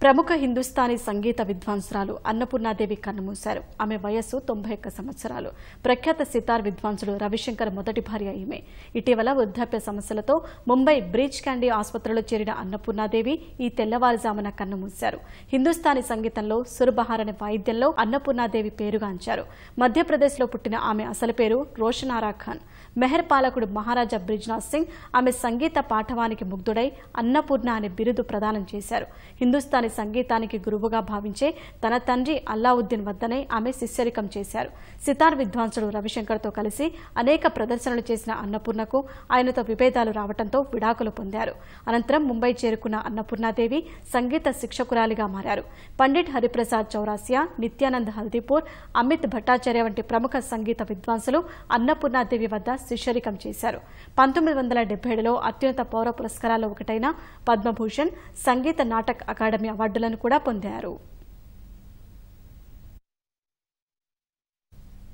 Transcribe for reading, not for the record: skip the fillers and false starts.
ప్రముఖ హిందుస్థానీ సంగీత విద్వాంసురాలు అన్నపూర్ణాదేవి కన్నుమూశారు. ఆమె వయస్సు 91 సంవత్సరాలు. ప్రఖ్యాత సితార్ విద్వాంసుడు రవిశంకర్ మొదటి భార్య ఈమె. ఇటీవల వృద్ధాప్య సమస్యలతో ముంబై బ్రీచ్ క్యాండీ ఆసుపత్రిలో చేరిన అన్నపూర్ణాదేవి ఈ తెల్లవారుజామున కన్నుమూశారు. హిందుస్థానీ సంగీతంలో సురబహార్ అనే వాయిద్యంలో అన్నపూర్ణాదేవి పేరుగాంచారు. మధ్యప్రదేశ్లో పుట్టిన ఆమె అసలు పేరు రోషన్ ఆరా ఖాన్. మెహర్ పాలకుడు మహారాజా బ్రిజ్నాథ్ సింగ్ ఆమె సంగీత పాఠవానికి ముగ్ధుడై అన్నపూర్ణ అనే బిరుదు ప్రదానం చేశారు. హిందుస్థానీ సంగీతానికి గురువుగా భావించే తన తండ్రి అల్లావుద్దీన్ వద్దనే ఆమె శిష్యరికం చేశారు. సితార్ విద్వాంసుడు రవిశంకర్తో కలిసి అనేక ప్రదర్శనలు చేసిన అన్నపూర్ణకు ఆయనతో విభేదాలు రావడంతో విడాకులు పొందారు. అనంతరం ముంబై చేరుకున్న అన్నపూర్ణాదేవి సంగీత శిక్షకురాలిగా మారారు. పండిట్ హరిప్రసాద్ చౌరాసియా, నిత్యానంద్ హల్దీపూర్, అమిత్ భట్టాచార్య వంటి ప్రముఖ సంగీత విద్వాంసులు అన్నపూర్ణాదేవి వద్ద శిష్యరికం చేశారు. 1977లో అత్యున్నత పౌర పురస్కారాల్లో ఒకటైన పద్మభూషణ్, సంగీత నాటక్ అకాడమీ అవార్డులను కూడా పొందారు.